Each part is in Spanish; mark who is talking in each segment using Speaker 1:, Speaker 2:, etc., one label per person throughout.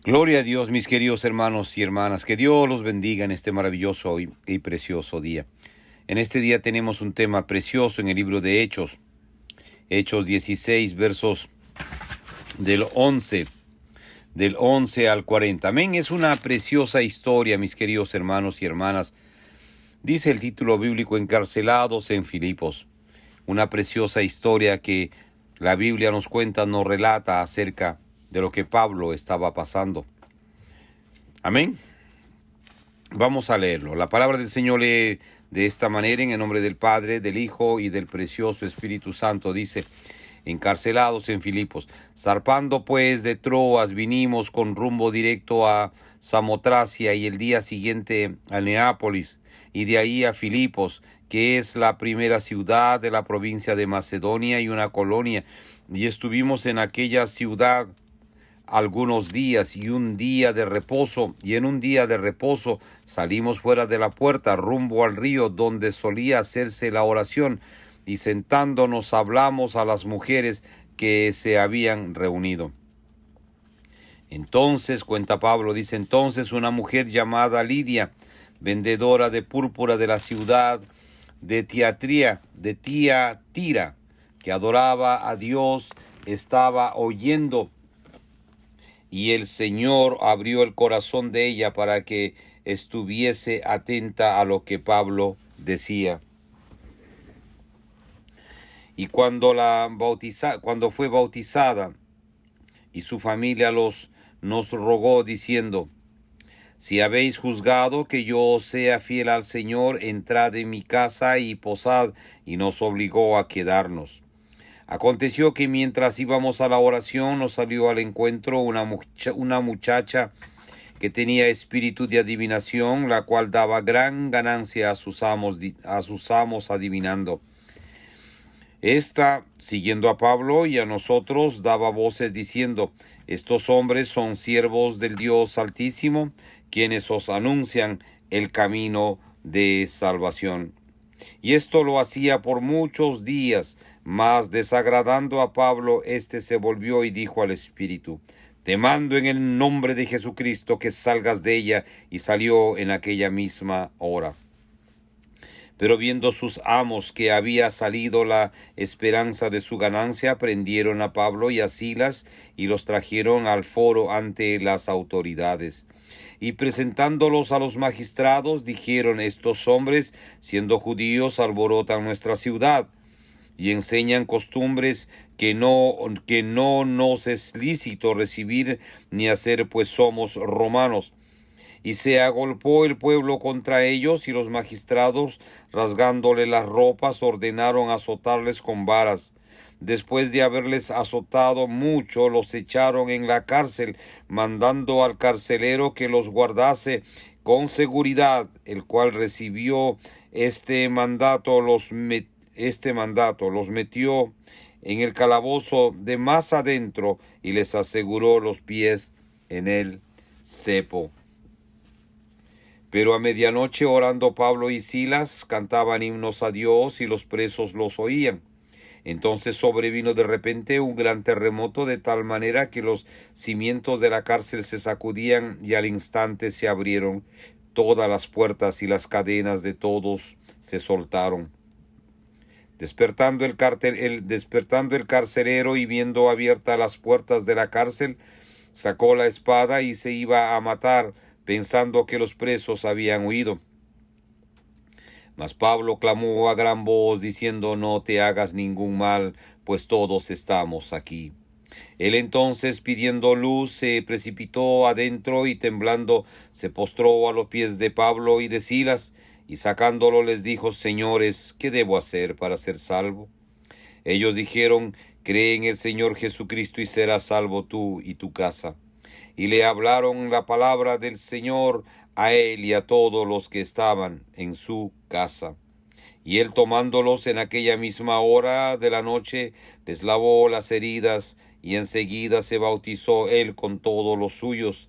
Speaker 1: Gloria a Dios, mis queridos hermanos y hermanas. Que Dios los bendiga en este maravilloso y precioso día. En este día tenemos un tema precioso en el libro de Hechos. Hechos 16, versos del 11 al 40. Amén. Es una preciosa historia, mis queridos hermanos y hermanas. Dice el título bíblico: Encarcelados en Filipos. Una preciosa historia que la Biblia nos cuenta, nos relata acerca de lo que Pablo estaba pasando. Amén. Vamos a leerlo. La palabra del Señor lee de esta manera: en el nombre del Padre, del Hijo y del precioso Espíritu Santo. Dice: encarcelados en Filipos. Zarpando pues de Troas, vinimos con rumbo directo a Samotracia y el día siguiente a Neápolis y de ahí a Filipos, que es la primera ciudad de la provincia de Macedonia y una colonia. Y estuvimos en aquella ciudad algunos días y en un día de reposo salimos fuera de la puerta rumbo al río donde solía hacerse la oración, y sentándonos hablamos a las mujeres que se habían reunido. Entonces, cuenta Pablo, dice: entonces una mujer llamada Lidia, vendedora de púrpura de la ciudad de Tiatira, que adoraba a Dios, estaba oyendo, y el Señor abrió el corazón de ella para que estuviese atenta a lo que Pablo decía. Y cuando fue bautizada, y su familia nos rogó diciendo: si habéis juzgado que yo sea fiel al Señor, entrad en mi casa y posad, y nos obligó a quedarnos. Aconteció que mientras íbamos a la oración, nos salió al encuentro una muchacha que tenía espíritu de adivinación, la cual daba gran ganancia a sus amos adivinando. Esta, siguiendo a Pablo y a nosotros, daba voces diciendo: estos hombres son siervos del Dios Altísimo, quienes os anuncian el camino de salvación. Y esto lo hacía por muchos días, mas desagradando a Pablo, éste se volvió y dijo al espíritu: te mando en el nombre de Jesucristo que salgas de ella. Y salió en aquella misma hora. Pero viendo sus amos que había salido la esperanza de su ganancia, prendieron a Pablo y a Silas y los trajeron al foro ante las autoridades. Y presentándolos a los magistrados, dijeron: estos hombres, siendo judíos, alborotan nuestra ciudad y enseñan costumbres que no nos es lícito recibir ni hacer, pues somos romanos. Y se agolpó el pueblo contra ellos, y los magistrados, rasgándole las ropas, ordenaron azotarles con varas. Después de haberles azotado mucho, los echaron en la cárcel, mandando al carcelero que los guardase con seguridad, el cual recibió este mandato, los metió en el calabozo de más adentro y les aseguró los pies en el cepo. Pero a medianoche, orando Pablo y Silas, cantaban himnos a Dios, y los presos los oían. Entonces sobrevino de repente un gran terremoto, de tal manera que los cimientos de la cárcel se sacudían, y al instante se abrieron todas las puertas y las cadenas de todos se soltaron. Despertando el carcelero y viendo abiertas las puertas de la cárcel, sacó la espada y se iba a matar, pensando que los presos habían huido. Mas Pablo clamó a gran voz, diciendo: no te hagas ningún mal, pues todos estamos aquí. Él entonces, pidiendo luz, se precipitó adentro y temblando se postró a los pies de Pablo y de Silas, y sacándolo les dijo: señores, ¿qué debo hacer para ser salvo? Ellos dijeron: cree en el Señor Jesucristo y serás salvo tú y tu casa. Y le hablaron la palabra del Señor a él y a todos los que estaban en su casa. Y él, tomándolos en aquella misma hora de la noche, les lavó las heridas, y enseguida se bautizó él con todos los suyos.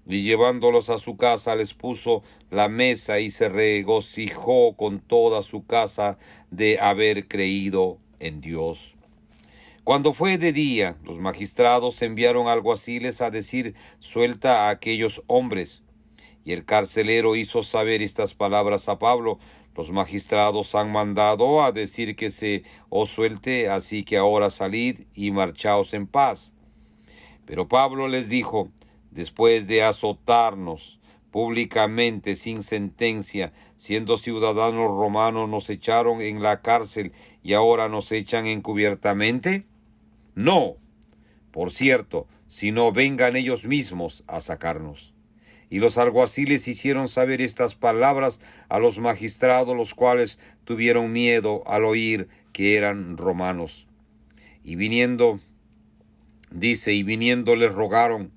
Speaker 1: Y llevándolos a su casa, les puso la mesa, y se regocijó con toda su casa de haber creído en Dios. Cuando fue de día, los magistrados enviaron alguaciles a decir: suelta a aquellos hombres. Y el carcelero hizo saber estas palabras a Pablo: los magistrados han mandado a decir que se os suelte, así que ahora salid y marchaos en paz. Pero Pablo les dijo: después de azotarnos públicamente sin sentencia, siendo ciudadanos romanos, nos echaron en la cárcel y ahora nos echan encubiertamente. No, por cierto, sino vengan ellos mismos a sacarnos. Y los alguaciles hicieron saber estas palabras a los magistrados, los cuales tuvieron miedo al oír que eran romanos. Y viniendo les rogaron,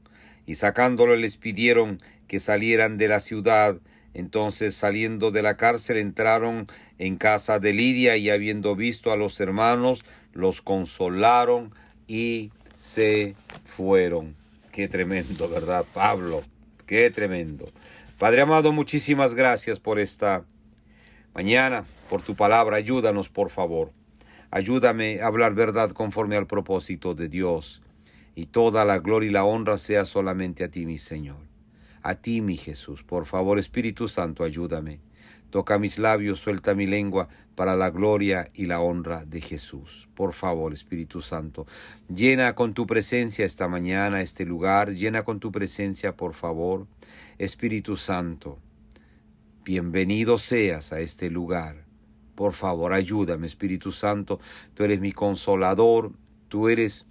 Speaker 1: y sacándole les pidieron que salieran de la ciudad. Entonces, saliendo de la cárcel, entraron en casa de Lidia, y habiendo visto a los hermanos, los consolaron y se fueron. Qué tremendo, ¿verdad, Pablo? Qué tremendo. Padre amado, muchísimas gracias por esta mañana, por tu palabra. Ayúdanos, por favor. Ayúdame a hablar verdad conforme al propósito de Dios. Y toda la gloria y la honra sea solamente a ti, mi Señor. A ti, mi Jesús. Por favor, Espíritu Santo, ayúdame. Toca mis labios, suelta mi lengua para la gloria y la honra de Jesús. Por favor, Espíritu Santo, llena con tu presencia esta mañana este lugar. Llena con tu presencia, por favor. Espíritu Santo, bienvenido seas a este lugar. Por favor, ayúdame, Espíritu Santo. Tú eres mi consolador. Tú eres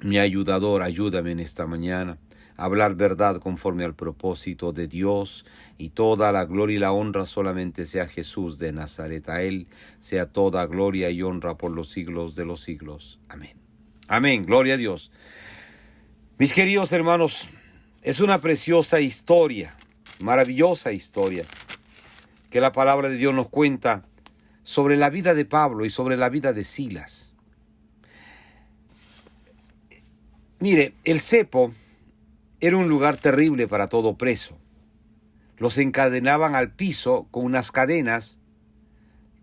Speaker 1: mi ayudador. Ayúdame en esta mañana a hablar verdad conforme al propósito de Dios, y toda la gloria y la honra solamente sea Jesús de Nazaret. A Él sea toda gloria y honra por los siglos de los siglos. Amén. Amén. Gloria a Dios. Mis queridos hermanos, es una preciosa historia, maravillosa historia, que la palabra de Dios nos cuenta sobre la vida de Pablo y sobre la vida de Silas. Mire, el cepo era un lugar terrible para todo preso. Los encadenaban al piso con unas cadenas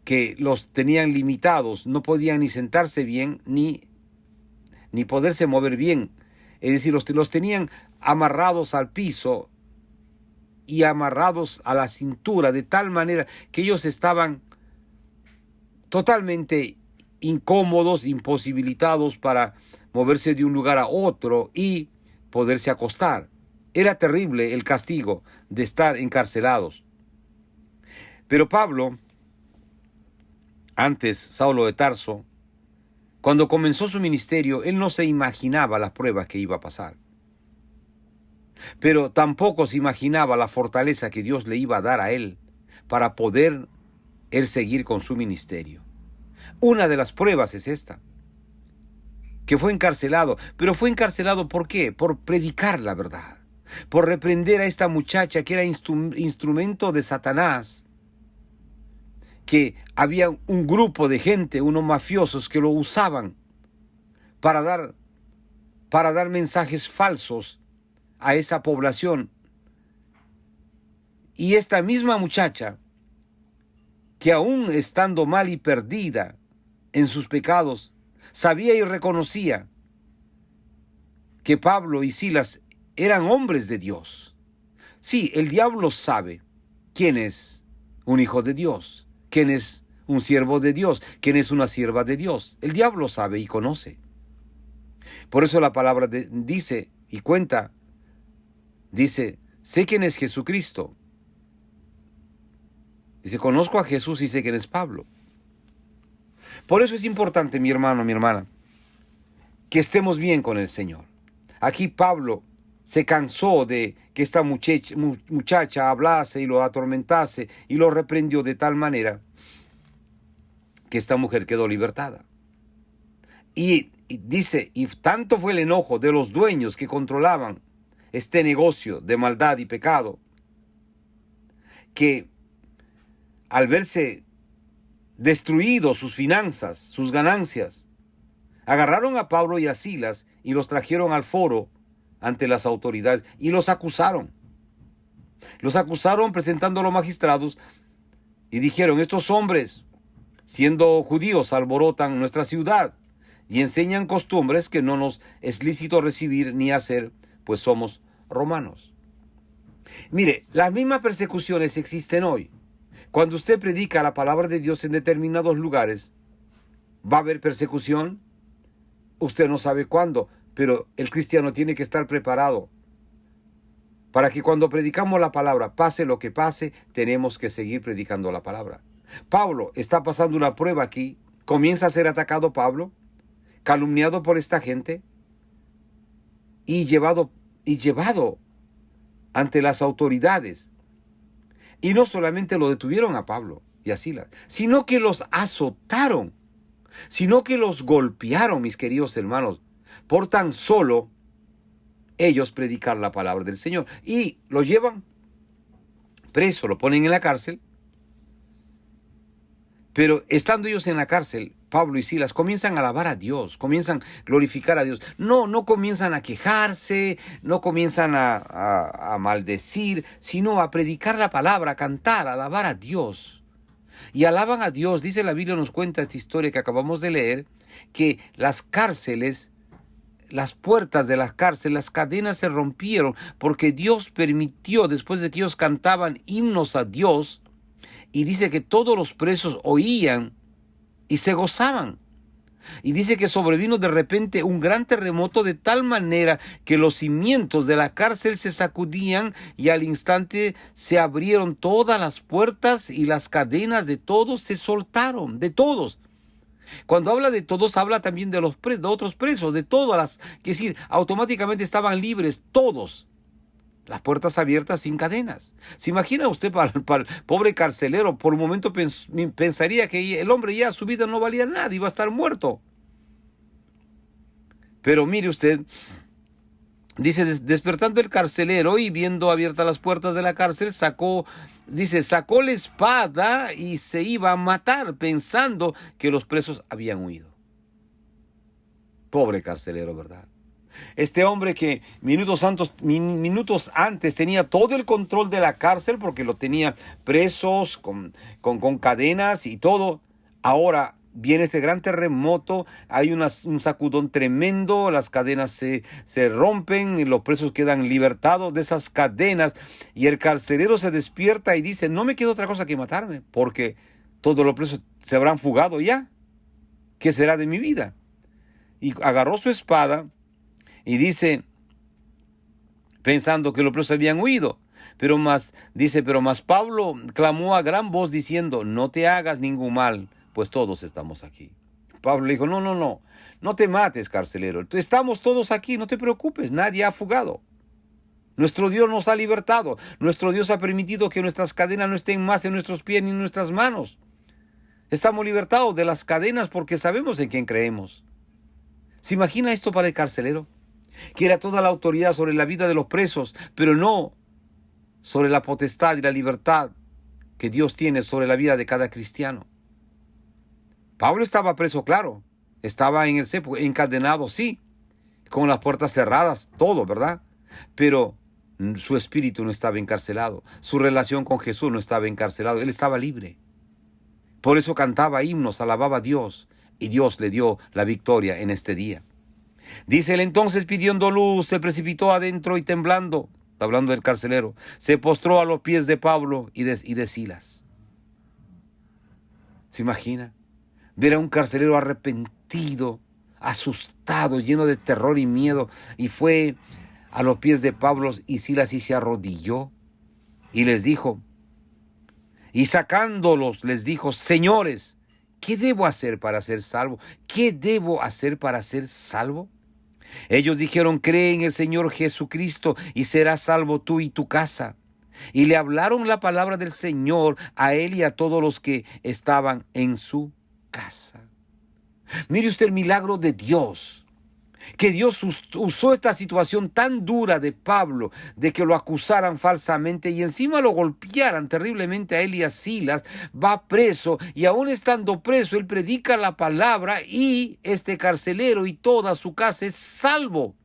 Speaker 1: que los tenían limitados. No podían ni sentarse bien ni poderse mover bien. Es decir, los tenían amarrados al piso y amarrados a la cintura, de tal manera que ellos estaban totalmente incómodos, imposibilitados para moverse de un lugar a otro y poderse acostar. Era terrible el castigo de estar encarcelados. Pero Pablo, antes Saulo de Tarso, cuando comenzó su ministerio, él no se imaginaba las pruebas que iba a pasar. Pero tampoco se imaginaba la fortaleza que Dios le iba a dar a él para poder él seguir con su ministerio. Una de las pruebas es esta, que fue encarcelado. Pero fue encarcelado ¿por qué? Por predicar la verdad, por reprender a esta muchacha que era instrumento de Satanás, que había un grupo de gente, unos mafiosos, que lo usaban para dar mensajes falsos a esa población. Y esta misma muchacha, que aún estando mal y perdida en sus pecados, sabía y reconocía que Pablo y Silas eran hombres de Dios. Sí, el diablo sabe quién es un hijo de Dios, quién es un siervo de Dios, quién es una sierva de Dios. El diablo sabe y conoce. Por eso la palabra dice y cuenta, dice, sé quién es Jesucristo. Dice, conozco a Jesús y sé quién es Pablo. Por eso es importante, mi hermano, mi hermana, que estemos bien con el Señor. Aquí Pablo se cansó de que esta muchacha hablase y lo atormentase, y lo reprendió de tal manera que esta mujer quedó libertada. Y dice, y tanto fue el enojo de los dueños que controlaban este negocio de maldad y pecado, que al verse destruidos sus finanzas, sus ganancias, agarraron a Pablo y a Silas y los trajeron al foro ante las autoridades y los acusaron. Los acusaron presentando a los magistrados y dijeron, estos hombres, siendo judíos, alborotan nuestra ciudad y enseñan costumbres que no nos es lícito recibir ni hacer, pues somos romanos. Mire, las mismas persecuciones existen hoy. Cuando usted predica la palabra de Dios en determinados lugares, va a haber persecución. Usted no sabe cuándo, pero el cristiano tiene que estar preparado para que cuando predicamos la palabra, pase lo que pase, tenemos que seguir predicando la palabra. Pablo está pasando una prueba aquí. Comienza a ser atacado Pablo, calumniado por esta gente y llevado ante las autoridades. Y no solamente lo detuvieron a Pablo y a Silas, sino que los azotaron, sino que los golpearon, mis queridos hermanos, por tan solo ellos predicar la palabra del Señor. Y lo llevan preso, lo ponen en la cárcel. Pero estando ellos en la cárcel, Pablo y Silas comienzan a alabar a Dios, comienzan a glorificar a Dios. No comienzan a quejarse, no comienzan a maldecir, sino a predicar la palabra, a cantar, a alabar a Dios. Y alaban a Dios. Dice la Biblia, nos cuenta esta historia que acabamos de leer, que las cárceles, las puertas de las cárceles, las cadenas se rompieron porque Dios permitió, después de que ellos cantaban himnos a Dios, y dice que todos los presos oían y se gozaban. Y dice que sobrevino de repente un gran terremoto de tal manera que los cimientos de la cárcel se sacudían y al instante se abrieron todas las puertas y las cadenas de todos se soltaron, de todos. Cuando habla de todos, habla también de los de otros presos, de todas las, que decir, automáticamente estaban libres todos. Las puertas abiertas sin cadenas. ¿Se imagina usted para el pobre carcelero? Por un momento pensaría que el hombre ya su vida no valía nada, iba a estar muerto. Pero mire usted, dice, despertando el carcelero y viendo abiertas las puertas de la cárcel, sacó la espada y se iba a matar pensando que los presos habían huido. Pobre carcelero, ¿verdad? Este hombre que minutos antes tenía todo el control de la cárcel porque lo tenía presos con cadenas y todo. Ahora viene este gran terremoto, hay un sacudón tremendo, las cadenas se rompen y los presos quedan libertados de esas cadenas. Y el carcelero se despierta y dice, no me queda otra cosa que matarme porque todos los presos se habrán fugado ya. ¿Qué será de mi vida? Y agarró su espada y dice, pensando que los presos habían huido, pero más Pablo clamó a gran voz diciendo, no te hagas ningún mal, pues todos estamos aquí. Pablo le dijo, no te mates, carcelero, estamos todos aquí, no te preocupes, nadie ha fugado. Nuestro Dios nos ha libertado, nuestro Dios ha permitido que nuestras cadenas no estén más en nuestros pies ni en nuestras manos. Estamos libertados de las cadenas porque sabemos en quién creemos. ¿Se imagina esto para el carcelero? Quiere toda la autoridad sobre la vida de los presos, pero no sobre la potestad y la libertad que Dios tiene sobre la vida de cada cristiano. Pablo estaba preso, claro. Estaba en el cepo, encadenado, sí. Con las puertas cerradas, todo, ¿verdad? Pero su espíritu no estaba encarcelado. Su relación con Jesús no estaba encarcelado. Él estaba libre. Por eso cantaba himnos, alababa a Dios. Y Dios le dio la victoria en este día. Dice él entonces pidiendo luz, se precipitó adentro y temblando, está hablando del carcelero, se postró a los pies de Pablo y de Silas. ¿Se imagina? Ver a un carcelero arrepentido, asustado, lleno de terror y miedo, y fue a los pies de Pablo y Silas y se arrodilló y les dijo, y sacándolos les dijo, señores, ¿qué debo hacer para ser salvo? ¿Qué debo hacer para ser salvo? Ellos dijeron, cree en el Señor Jesucristo y serás salvo tú y tu casa. Y le hablaron la palabra del Señor a él y a todos los que estaban en su casa. Mire usted el milagro de Dios. Que Dios usó esta situación tan dura de Pablo, de que lo acusaran falsamente y encima lo golpearan terriblemente a él y a Silas. Va preso y aún estando preso, él predica la palabra y este carcelero y toda su casa es salvo.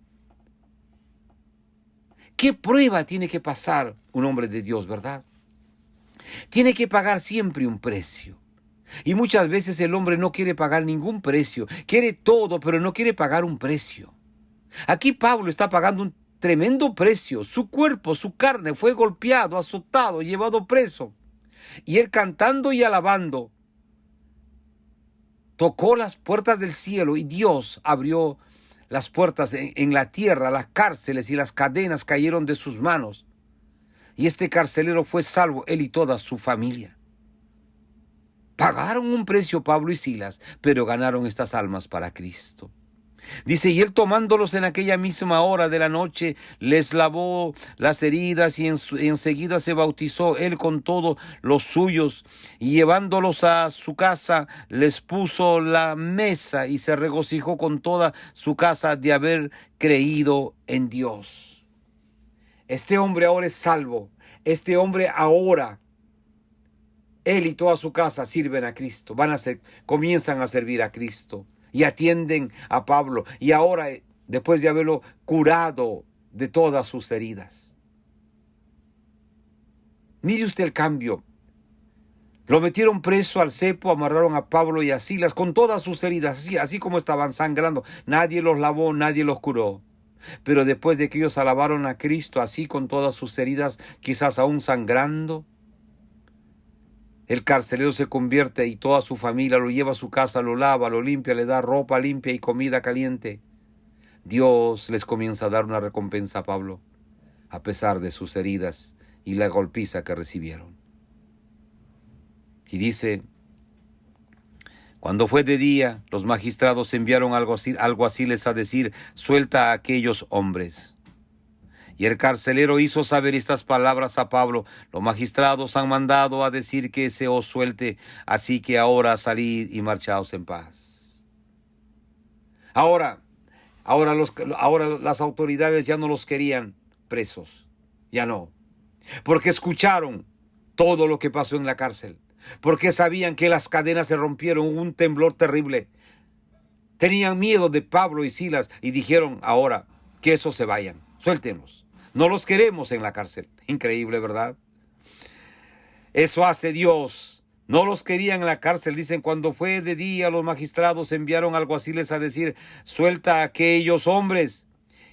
Speaker 1: ¿Qué prueba tiene que pasar un hombre de Dios, verdad? Tiene que pagar siempre un precio. Y muchas veces el hombre no quiere pagar ningún precio. Quiere todo, pero no quiere pagar un precio. Aquí Pablo está pagando un tremendo precio. Su cuerpo, su carne fue golpeado, azotado, llevado preso. Y él cantando y alabando, tocó las puertas del cielo y Dios abrió las puertas en la tierra, las cárceles y las cadenas cayeron de sus manos. Y este carcelero fue salvo, él y toda su familia. Pagaron un precio Pablo y Silas, pero ganaron estas almas para Cristo. Dice, y él tomándolos en aquella misma hora de la noche, les lavó las heridas y enseguida se bautizó él con todos los suyos, y llevándolos a su casa, les puso la mesa y se regocijó con toda su casa de haber creído en Dios. Este hombre ahora es salvo. Este hombre ahora, él y toda su casa sirven a Cristo, comienzan a servir a Cristo. Y atienden a Pablo. Y ahora, después de haberlo curado de todas sus heridas. Mire usted el cambio. Lo metieron preso al cepo, amarraron a Pablo y a Silas con todas sus heridas, así como estaban sangrando. Nadie los lavó, nadie los curó. Pero después de que ellos alabaron a Cristo, así con todas sus heridas, quizás aún sangrando, el carcelero se convierte y toda su familia lo lleva a su casa, lo lava, lo limpia, le da ropa limpia y comida caliente. Dios les comienza a dar una recompensa a Pablo, a pesar de sus heridas y la golpiza que recibieron. Y dice, cuando fue de día, los magistrados enviaron alguaciles a decir, suelta a aquellos hombres. Y el carcelero hizo saber estas palabras a Pablo. Los magistrados han mandado a decir que se os suelte, así que ahora salid y marchaos en paz. Ahora las autoridades ya no los querían presos, ya no. Porque escucharon todo lo que pasó en la cárcel. Porque sabían que las cadenas se rompieron, hubo un temblor terrible. Tenían miedo de Pablo y Silas y dijeron ahora que esos se vayan, suéltenos. No los queremos en la cárcel. Increíble, ¿verdad? Eso hace Dios. No los querían en la cárcel. Dicen, cuando fue de día, los magistrados enviaron alguaciles a decir, suelta a aquellos hombres.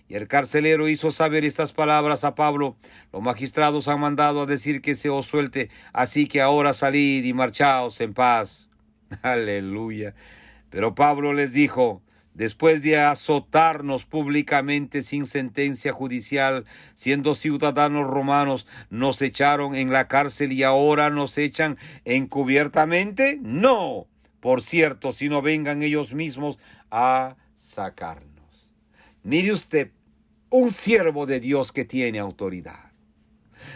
Speaker 1: Y el carcelero hizo saber estas palabras a Pablo. Los magistrados han mandado a decir que se os suelte, así que ahora salid y marchaos en paz. Aleluya. Pero Pablo les dijo, después de azotarnos públicamente sin sentencia judicial, siendo ciudadanos romanos, nos echaron en la cárcel y ahora nos echan encubiertamente. No, por cierto, si no vengan ellos mismos a sacarnos. Mire usted, un siervo de Dios que tiene autoridad.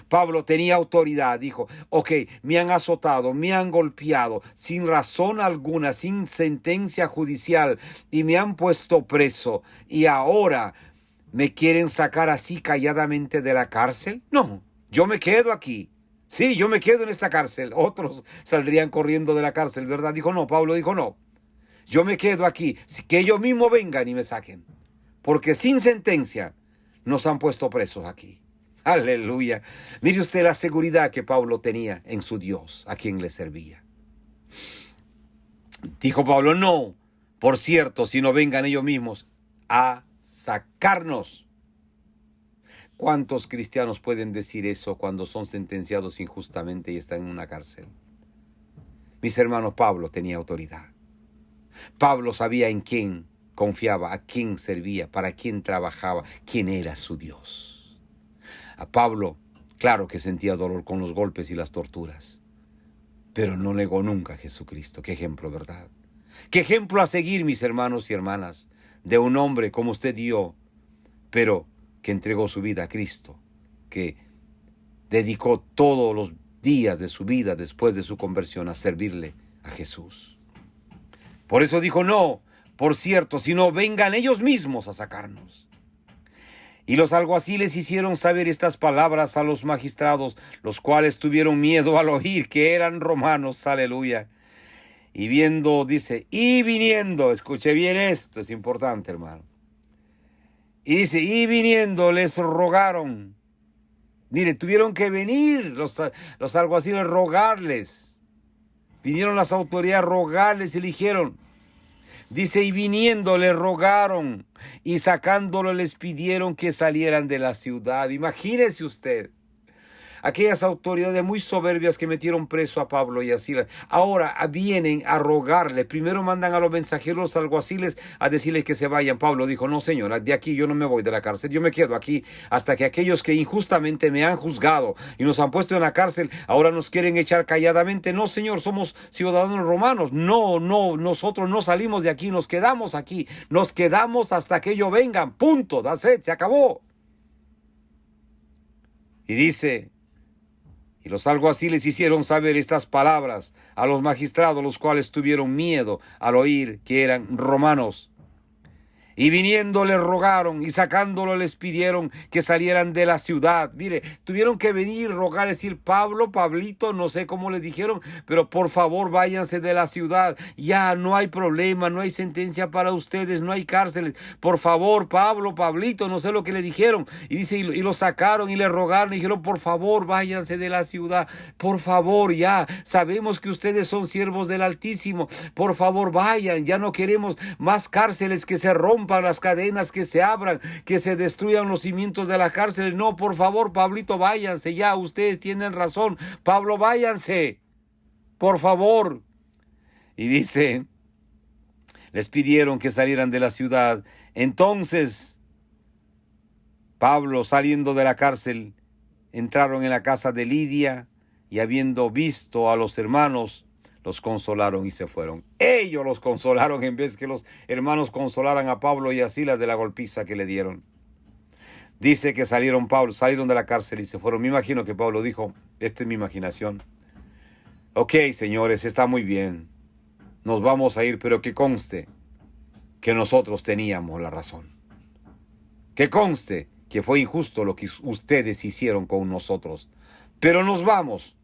Speaker 1: Pablo tenía autoridad, dijo, ok, me han azotado, me han golpeado, sin razón alguna, sin sentencia judicial, y me han puesto preso, y ahora me quieren sacar así calladamente de la cárcel. No, yo me quedo aquí. Sí, yo me quedo en esta cárcel. Otros saldrían corriendo de la cárcel, ¿verdad? Dijo no, Pablo dijo no. Yo me quedo aquí, que ellos mismos vengan y me saquen. Porque sin sentencia nos han puesto presos aquí. Aleluya. Mire usted la seguridad que Pablo tenía en su Dios, a quien le servía. Dijo Pablo, no, por cierto, si no vengan ellos mismos a sacarnos. ¿Cuántos cristianos pueden decir eso cuando son sentenciados injustamente y están en una cárcel? Mis hermanos, Pablo tenía autoridad. Pablo sabía en quién confiaba, a quién servía, para quién trabajaba, quién era su Dios. A Pablo, claro que sentía dolor con los golpes y las torturas, pero no negó nunca a Jesucristo. Qué ejemplo, ¿verdad? Qué ejemplo a seguir, mis hermanos y hermanas, de un hombre como usted y yo, pero que entregó su vida a Cristo, que dedicó todos los días de su vida después de su conversión a servirle a Jesús. Por eso dijo, no, por cierto, si no vengan ellos mismos a sacarnos. Y los alguaciles hicieron saber estas palabras a los magistrados, los cuales tuvieron miedo al oír que eran romanos. Aleluya. Y viendo, dice, y viniendo, escuche bien esto, es importante, hermano. Y dice, y viniendo les rogaron. Mire, tuvieron que venir los alguaciles rogarles Vinieron las autoridades a rogarles y le dijeron, dice, y viniendo le rogaron y sacándolo les pidieron que salieran de la ciudad. Imagínese usted. Aquellas autoridades muy soberbias que metieron preso a Pablo y a Silas, ahora vienen a rogarle. Primero mandan a los mensajeros, los alguaciles, a decirles que se vayan. Pablo dijo, no señor, de aquí yo no me voy de la cárcel, yo me quedo aquí hasta que aquellos que injustamente me han juzgado y nos han puesto en la cárcel, ahora nos quieren echar calladamente. No señor, somos ciudadanos romanos. No, nosotros no salimos de aquí, nos quedamos aquí. Nos quedamos hasta que ellos vengan. Punto, that's it, se acabó. Y dice, y los alguaciles hicieron saber estas palabras a los magistrados, los cuales tuvieron miedo al oír que eran romanos. Y viniendo le rogaron y sacándolo les pidieron que salieran de la ciudad. Mire, tuvieron que venir, rogar, decir, Pablo, Pablito, no sé cómo le dijeron, pero por favor váyanse de la ciudad. Ya no hay problema, no hay sentencia para ustedes, no hay cárceles. Por favor, Pablo, Pablito, no sé lo que le dijeron. Y dice, y lo sacaron y le rogaron y dijeron, por favor, váyanse de la ciudad. Por favor, ya sabemos que ustedes son siervos del Altísimo. Por favor, vayan, ya no queremos más cárceles, que se rompan las cadenas, que se abran, que se destruyan los cimientos de la cárcel. No, por favor, Pablito, váyanse ya, ustedes tienen razón. Pablo, váyanse, por favor. Y dice, les pidieron que salieran de la ciudad. Entonces, Pablo, saliendo de la cárcel, entraron en la casa de Lidia y habiendo visto a los hermanos, los consolaron y se fueron. Ellos los consolaron en vez que los hermanos consolaran a Pablo y a Silas de la golpiza que le dieron. Dice que salieron de la cárcel y se fueron. Me imagino que Pablo dijo, esta es mi imaginación. Ok, señores, está muy bien. Nos vamos a ir, pero que conste que nosotros teníamos la razón. Que conste que fue injusto lo que ustedes hicieron con nosotros. Pero nos vamos.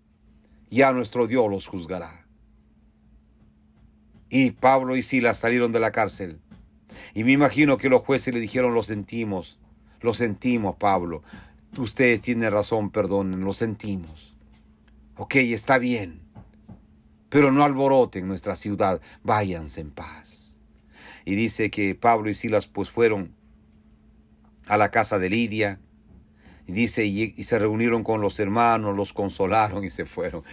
Speaker 1: Ya nuestro Dios los juzgará. Y Pablo y Silas salieron de la cárcel. Y me imagino que los jueces le dijeron, lo sentimos, Pablo. Ustedes tienen razón, perdonen, lo sentimos. Ok, está bien. Pero no alboroten nuestra ciudad, váyanse en paz. Y dice que Pablo y Silas pues fueron a la casa de Lidia. Y dice, y se reunieron con los hermanos, los consolaron y se fueron.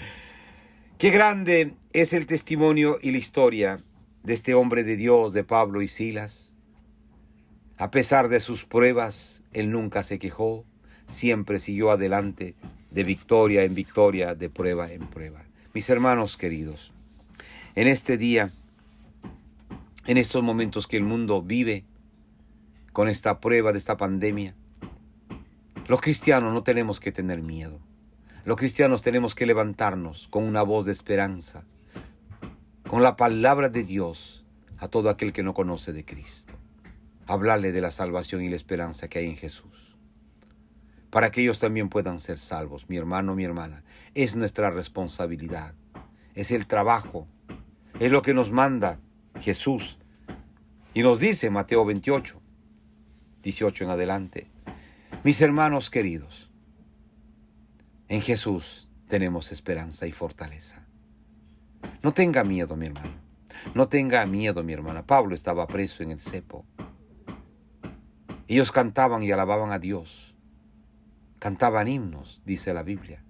Speaker 1: Qué grande es el testimonio y la historia de este hombre de Dios, de Pablo y Silas. A pesar de sus pruebas, él nunca se quejó, siempre siguió adelante, de victoria en victoria, de prueba en prueba. Mis hermanos queridos, en este día, en estos momentos que el mundo vive con esta prueba de esta pandemia, los cristianos no tenemos que tener miedo. Los cristianos tenemos que levantarnos con una voz de esperanza, con la palabra de Dios a todo aquel que no conoce de Cristo. Hablarle de la salvación y la esperanza que hay en Jesús, para que ellos también puedan ser salvos. Mi hermano, mi hermana, es nuestra responsabilidad, es el trabajo, es lo que nos manda Jesús. Y nos dice Mateo 28, 18 en adelante. Mis hermanos queridos, en Jesús tenemos esperanza y fortaleza. No tenga miedo, mi hermano. No tenga miedo, mi hermana. Pablo estaba preso en el cepo. Ellos cantaban y alababan a Dios. Cantaban himnos, dice la Biblia.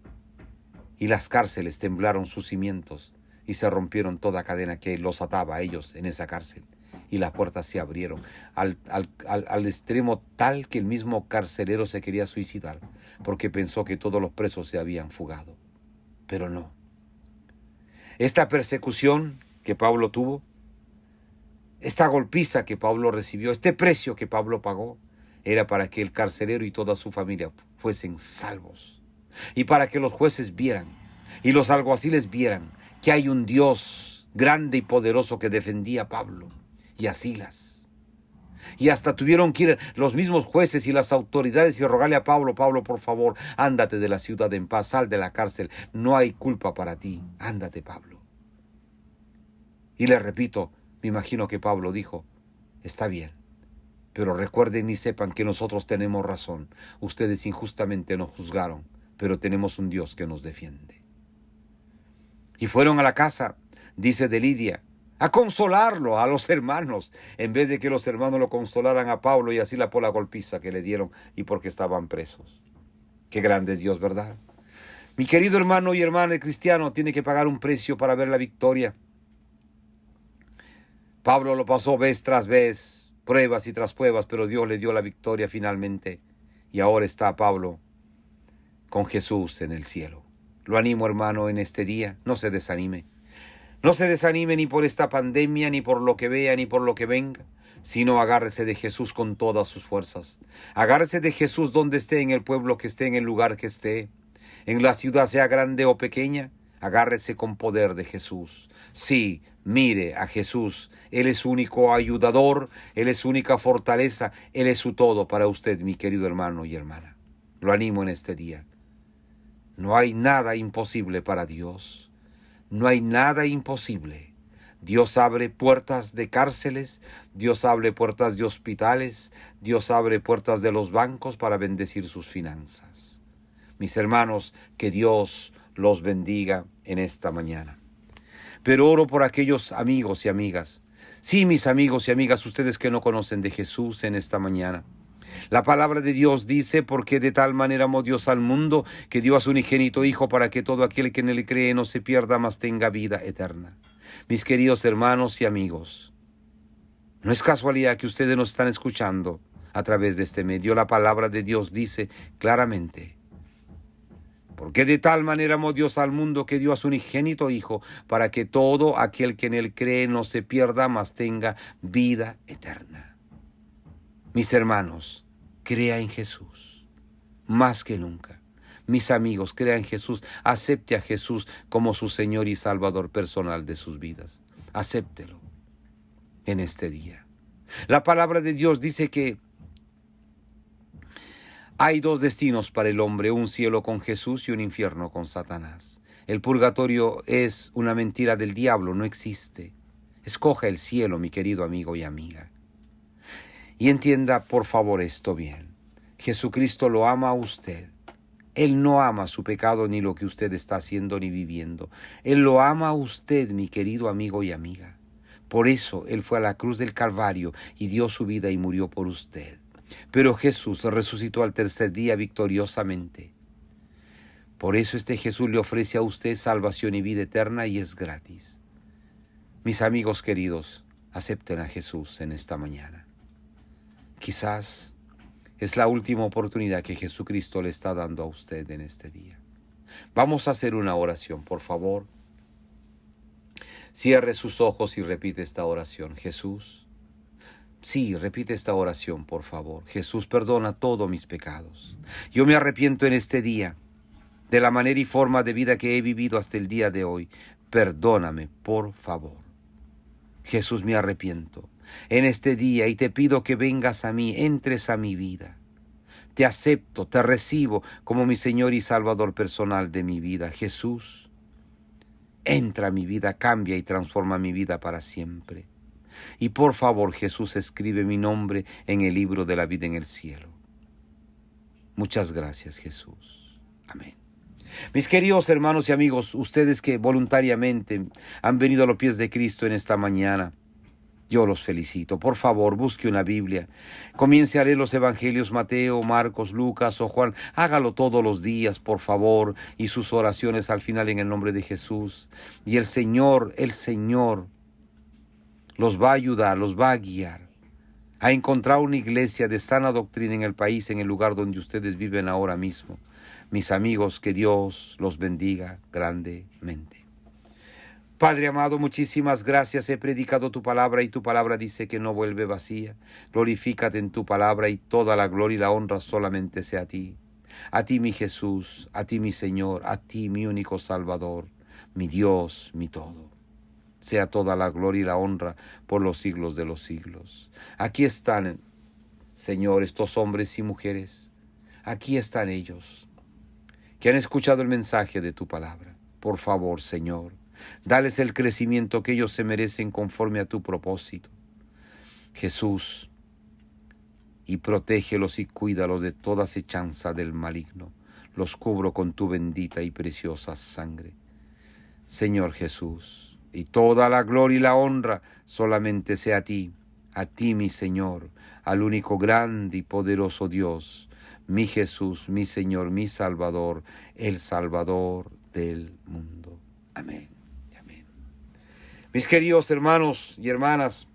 Speaker 1: Y las cárceles temblaron sus cimientos y se rompieron toda cadena que los ataba a ellos en esa cárcel. Y las puertas se abrieron al extremo tal que el mismo carcelero se quería suicidar porque pensó que todos los presos se habían fugado. Pero no. Esta persecución que Pablo tuvo, esta golpiza que Pablo recibió, este precio que Pablo pagó, era para que el carcelero y toda su familia fuesen salvos. Y para que los jueces vieran y los alguaciles vieran que hay un Dios grande y poderoso que defendía a Pablo y a Silas. Y hasta tuvieron que ir los mismos jueces y las autoridades y rogarle a Pablo, Pablo, por favor, ándate de la ciudad en paz, sal de la cárcel, no hay culpa para ti, ándate, Pablo. Y le repito, me imagino que Pablo dijo, está bien, pero recuerden y sepan que nosotros tenemos razón, ustedes injustamente nos juzgaron, pero tenemos un Dios que nos defiende. Y fueron a la casa dice de Lidia, a consolarlo a los hermanos, en vez de que los hermanos lo consolaran a Pablo y así por la golpiza que le dieron y porque estaban presos. Qué grande es Dios, ¿verdad? Mi querido hermano y hermana cristiano tiene que pagar un precio para ver la victoria. Pablo lo pasó vez tras vez, pruebas y tras pruebas, pero Dios le dio la victoria finalmente. Y ahora está Pablo con Jesús en el cielo. Lo animo, hermano, en este día, no se desanime. No se desanime ni por esta pandemia, ni por lo que vea, ni por lo que venga, sino agárrese de Jesús con todas sus fuerzas. Agárrese de Jesús donde esté, en el pueblo que esté, en el lugar que esté, en la ciudad sea grande o pequeña, agárrese con poder de Jesús. Sí, mire a Jesús. Él es su único ayudador, Él es su única fortaleza, Él es su todo para usted, mi querido hermano y hermana. Lo animo en este día. No hay nada imposible para Dios. No hay nada imposible. Dios abre puertas de cárceles, Dios abre puertas de hospitales, Dios abre puertas de los bancos para bendecir sus finanzas. Mis hermanos, que Dios los bendiga en esta mañana. Pero oro por aquellos amigos y amigas. Sí, mis amigos y amigas, ustedes que no conocen de Jesús en esta mañana. La palabra de Dios dice, porque de tal manera amó Dios al mundo, que dio a su unigénito Hijo para que todo aquel que en él cree no se pierda, mas tenga vida eterna. Mis queridos hermanos y amigos, no es casualidad que ustedes nos están escuchando a través de este medio. La palabra de Dios dice claramente, porque de tal manera amó Dios al mundo que dio a su unigénito Hijo para que todo aquel que en él cree no se pierda, mas tenga vida eterna. Mis hermanos, crea en Jesús, más que nunca. Mis amigos, crea en Jesús, acepte a Jesús como su Señor y Salvador personal de sus vidas. Acéptelo en este día. La palabra de Dios dice que hay dos destinos para el hombre, un cielo con Jesús y un infierno con Satanás. El purgatorio es una mentira del diablo, no existe. Escoja el cielo, mi querido amigo y amiga. Y entienda, por favor, esto bien. Jesucristo lo ama a usted. Él no ama su pecado ni lo que usted está haciendo ni viviendo. Él lo ama a usted, mi querido amigo y amiga. Por eso Él fue a la cruz del Calvario y dio su vida y murió por usted. Pero Jesús resucitó al tercer día victoriosamente. Por eso este Jesús le ofrece a usted salvación y vida eterna y es gratis. Mis amigos queridos, acepten a Jesús en esta mañana. Quizás es la última oportunidad que Jesucristo le está dando a usted en este día. Vamos a hacer una oración, por favor. Cierre sus ojos y repite esta oración. Jesús, sí, repite esta oración, por favor. Jesús, perdona todos mis pecados. Yo me arrepiento en este día de la manera y forma de vida que he vivido hasta el día de hoy. Perdóname, por favor. Jesús, me arrepiento en este día y te pido que vengas a mí, entres a mi vida. Te acepto, te recibo como mi Señor y Salvador personal de mi vida. Jesús, entra a mi vida, cambia y transforma mi vida para siempre. Y por favor, Jesús, escribe mi nombre en el libro de la vida en el cielo. Muchas gracias, Jesús. Amén. Mis queridos hermanos y amigos, ustedes que voluntariamente han venido a los pies de Cristo en esta mañana, yo los felicito. Por favor, busque una Biblia. Comience a leer los evangelios Mateo, Marcos, Lucas o Juan. Hágalo todos los días, por favor, y sus oraciones al final en el nombre de Jesús. Y el Señor los va a ayudar, los va a guiar a encontrar una iglesia de sana doctrina en el país, en el lugar donde ustedes viven ahora mismo. Mis amigos, que Dios los bendiga grandemente. Padre amado, muchísimas gracias. He predicado tu palabra y tu palabra dice que no vuelve vacía. Glorifícate en tu palabra y toda la gloria y la honra solamente sea a ti. A ti, mi Jesús, a ti, mi Señor, a ti, mi único Salvador, mi Dios, mi todo. Sea toda la gloria y la honra por los siglos de los siglos. Aquí están, Señor, estos hombres y mujeres. Aquí están ellos que han escuchado el mensaje de tu palabra. Por favor, Señor, dales el crecimiento que ellos se merecen conforme a tu propósito. Jesús, y protégelos y cuídalos de toda acechanza del maligno. Los cubro con tu bendita y preciosa sangre. Señor Jesús, y toda la gloria y la honra solamente sea a ti mi Señor, al único grande y poderoso Dios, mi Jesús, mi Señor, mi Salvador, el Salvador del mundo. Amén. Amén. Mis queridos hermanos y hermanas,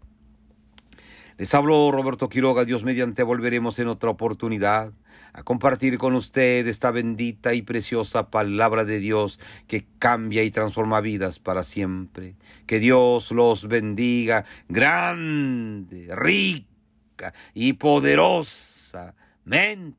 Speaker 1: les habló Roberto Quiroga. Dios mediante volveremos en otra oportunidad a compartir con usted esta bendita y preciosa palabra de Dios que cambia y transforma vidas para siempre. Que Dios los bendiga grande, rica y poderosamente.